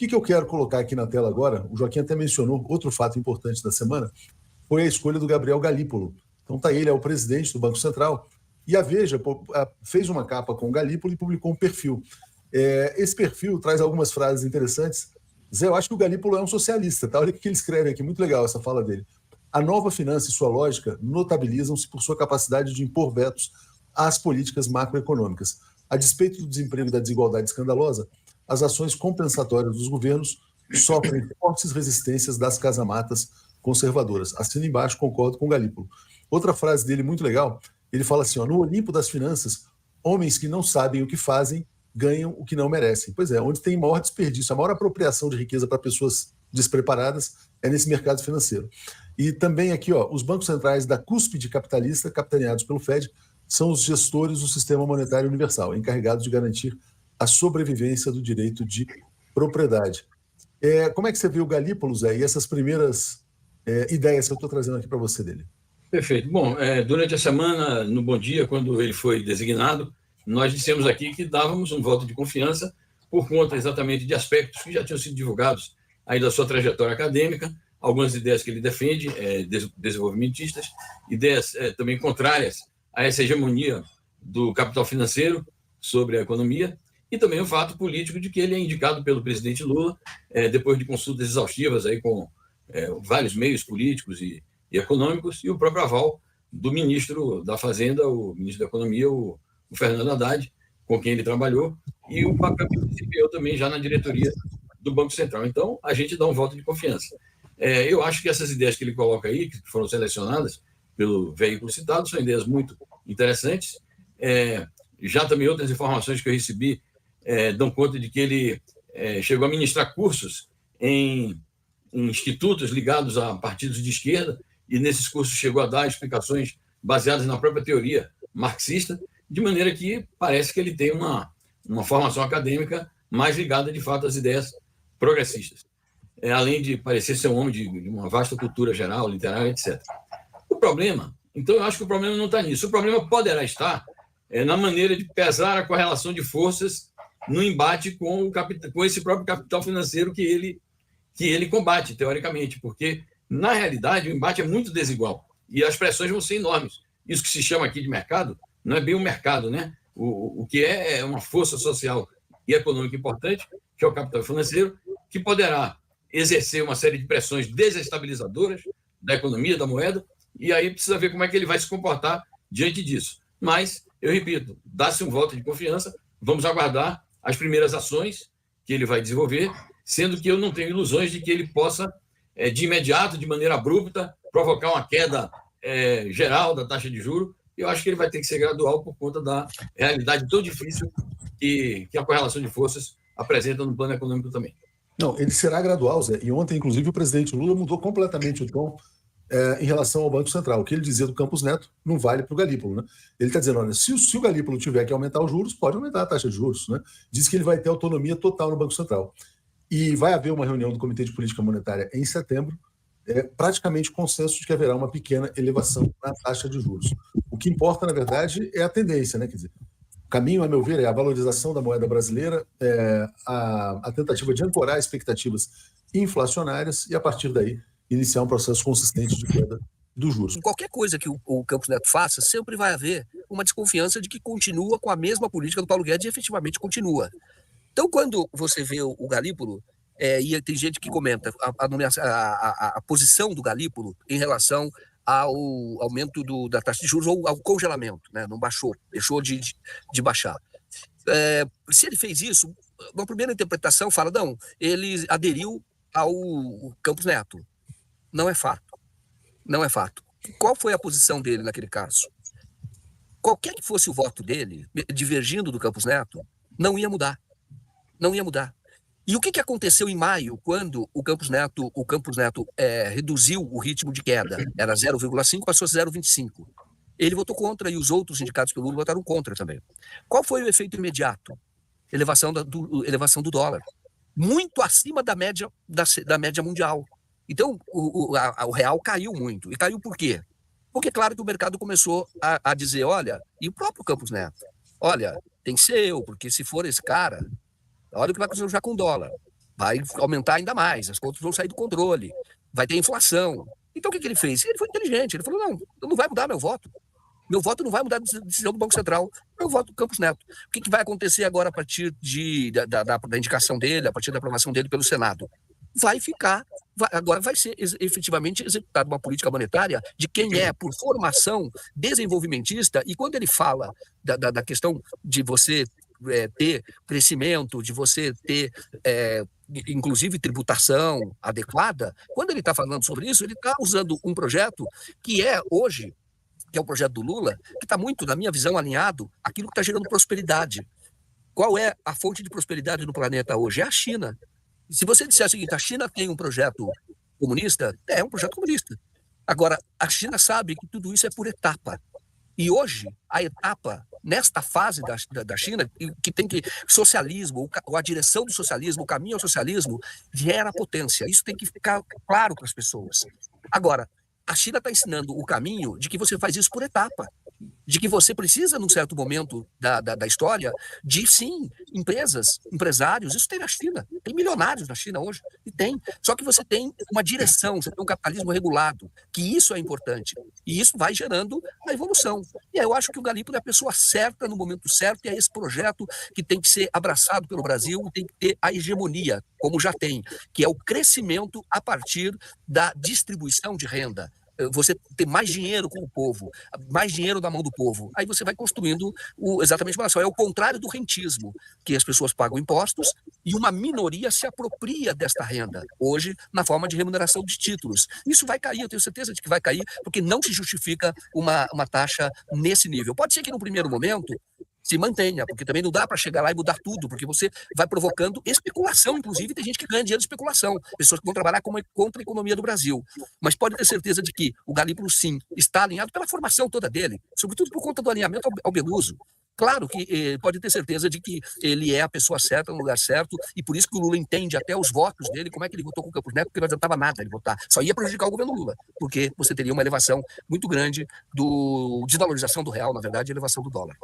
que eu quero colocar aqui na tela agora, o Joaquim até mencionou, outro fato importante da semana, foi a escolha do Gabriel Galípolo. Então tá ele, é o presidente do Banco Central, e a Veja fez uma capa com o Galípolo e publicou um perfil. Esse perfil traz algumas frases interessantes. Zé, eu acho que o Galípolo é um socialista, tá? Olha o que ele escreve aqui, muito legal essa fala dele. A nova finança e sua lógica notabilizam-se por sua capacidade de impor vetos às políticas macroeconômicas. A despeito do desemprego e da desigualdade escandalosa, as ações compensatórias dos governos sofrem fortes resistências das casamatas conservadoras. Assina embaixo, concordo com o Galípolo. Outra frase dele muito legal, ele fala assim, no Olimpo das finanças, homens que não sabem o que fazem ganham o que não merecem. Pois é, onde tem maior desperdício, a maior apropriação de riqueza para pessoas despreparadas é nesse mercado financeiro. E também aqui, os bancos centrais da cúspide capitalista, capitaneados pelo Fed, são os gestores do sistema monetário universal, encarregados de garantir a sobrevivência do direito de propriedade. Como é que você viu o Galípolo, Zé, e essas primeiras ideias que eu estou trazendo aqui para você dele? Perfeito. Bom, durante a semana, no Bom Dia, quando ele foi designado, nós dissemos aqui que dávamos um voto de confiança por conta exatamente de aspectos que já tinham sido divulgados aí da sua trajetória acadêmica, algumas ideias que ele defende, desenvolvimentistas, ideias também contrárias a essa hegemonia do capital financeiro sobre a economia, e também o fato político de que ele é indicado pelo presidente Lula, depois de consultas exaustivas aí com vários meios políticos e econômicos, e o próprio aval do ministro da Fazenda, o ministro da Economia, o Fernando Haddad, com quem ele trabalhou, e o papel que ele desempenhou também já na diretoria do Banco Central. Então, a gente dá um voto de confiança. Eu acho que essas ideias que ele coloca aí, que foram selecionadas pelo veículo citado, são ideias muito interessantes. Já também outras informações que eu recebi dão conta de que ele chegou a ministrar cursos em institutos ligados a partidos de esquerda, e nesses cursos chegou a dar explicações baseadas na própria teoria marxista, de maneira que parece que ele tem uma formação acadêmica mais ligada, de fato, às ideias progressistas, além de parecer ser um homem de uma vasta cultura geral, literária, etc. O problema, então eu acho que o problema não está nisso, o problema poderá estar na maneira de pesar a correlação de forças no embate com esse próprio capital financeiro que ele combate, teoricamente, porque, na realidade, o embate é muito desigual e as pressões vão ser enormes. Isso que se chama aqui de mercado não é bem um mercado, né? O que é uma força social e econômica importante, que é o capital financeiro, que poderá exercer uma série de pressões desestabilizadoras da economia, da moeda, e aí precisa ver como é que ele vai se comportar diante disso. Mas, eu repito, dá-se um voto de confiança, vamos aguardar as primeiras ações que ele vai desenvolver, sendo que eu não tenho ilusões de que ele possa, de imediato, de maneira abrupta, provocar uma queda geral da taxa de juros. Eu acho que ele vai ter que ser gradual por conta da realidade tão difícil que a correlação de forças apresenta no plano econômico também. Não, ele será gradual, Zé. E ontem, inclusive, o presidente Lula mudou completamente o tom em relação ao Banco Central. O que ele dizia do Campos Neto não vale para o Galípolo, né? Ele está dizendo, olha, se o Galípolo tiver que aumentar os juros, pode aumentar a taxa de juros, né? Diz que ele vai ter autonomia total no Banco Central. E vai haver uma reunião do Comitê de Política Monetária em setembro, praticamente consenso de que haverá uma pequena elevação na taxa de juros. O que importa, na verdade, é a tendência, né? Quer dizer, o caminho, a meu ver, é a valorização da moeda brasileira, a tentativa de ancorar expectativas inflacionárias e, a partir daí, iniciar um processo consistente de queda dos juros. Em qualquer coisa que o Campos Neto faça, sempre vai haver uma desconfiança de que continua com a mesma política do Paulo Guedes e efetivamente continua. Então, quando você vê o Galípolo, e tem gente que comenta a posição do Galípolo em relação ao aumento da taxa de juros ou ao congelamento, né? Não baixou, deixou de baixar. Se ele fez isso, uma primeira interpretação fala, não, ele aderiu ao Campos Neto. Não é fato. Não é fato. Qual foi a posição dele naquele caso? Qualquer que fosse o voto dele, divergindo do Campos Neto, não ia mudar. Não ia mudar. E o que aconteceu em maio, quando o Campos Neto reduziu o ritmo de queda? Era 0,5, passou a 0,25. Ele votou contra e os outros indicados pelo Lula votaram contra também. Qual foi o efeito imediato? Elevação do dólar. Muito acima da média mundial. Então, o real caiu muito. E caiu por quê? Porque, claro, que o mercado começou a dizer, olha, e o próprio Campos Neto, olha, tem que ser eu, porque se for esse cara, olha o que vai acontecer já com o dólar. vai aumentar ainda mais, as contas vão sair do controle, vai ter inflação. Então, o que ele fez? Ele foi inteligente, ele falou, não vai mudar meu voto. Meu voto não vai mudar a decisão do Banco Central, eu voto do Campos Neto. O que vai acontecer agora a partir da indicação dele, a partir da aprovação dele pelo Senado? Agora vai ser efetivamente executada uma política monetária de quem é, por formação, desenvolvimentista, e quando ele fala da questão de você ter crescimento, de você ter, inclusive, tributação adequada, quando ele está falando sobre isso, ele está usando um projeto que é hoje, que é o projeto do Lula, que está muito, na minha visão, alinhado àquilo que está gerando prosperidade. Qual é a fonte de prosperidade no planeta hoje? É a China. Se você disser o seguinte, a China tem um projeto comunista, é um projeto comunista. Agora, a China sabe que tudo isso é por etapa. E hoje, a etapa, nesta fase da China, que tem que socialismo, a direção do socialismo, o caminho ao socialismo, gera potência. Isso tem que ficar claro para as pessoas. Agora, a China está ensinando o caminho de que você faz isso por etapa, de que você precisa, num certo momento da história, de, sim, empresários, isso tem na China, tem milionários na China hoje, e tem. Só que você tem uma direção, você tem um capitalismo regulado, que isso é importante, e isso vai gerando a evolução. E aí eu acho que o Galípolo é a pessoa certa, no momento certo, e é esse projeto que tem que ser abraçado pelo Brasil, e tem que ter a hegemonia, como já tem, que é o crescimento a partir da distribuição de renda. Você ter mais dinheiro com o povo, mais dinheiro na mão do povo. Aí você vai construindo exatamente uma nação. É o contrário do rentismo, que as pessoas pagam impostos e uma minoria se apropria desta renda, hoje, na forma de remuneração de títulos. Isso vai cair, eu tenho certeza de que vai cair, porque não se justifica uma taxa nesse nível. Pode ser que no primeiro momento se mantenha, porque também não dá para chegar lá e mudar tudo, porque você vai provocando especulação, inclusive tem gente que ganha dinheiro de especulação, pessoas que vão trabalhar contra a economia do Brasil. Mas pode ter certeza de que o Galípolo, sim, está alinhado pela formação toda dele, sobretudo por conta do alinhamento ao Beluso. Claro que pode ter certeza de que ele é a pessoa certa no lugar certo, e por isso que o Lula entende até os votos dele, como é que ele votou com o Campos Neto, porque não adiantava nada ele votar, só ia prejudicar o governo Lula, porque você teria uma elevação muito grande desvalorização do real, na verdade, e elevação do dólar.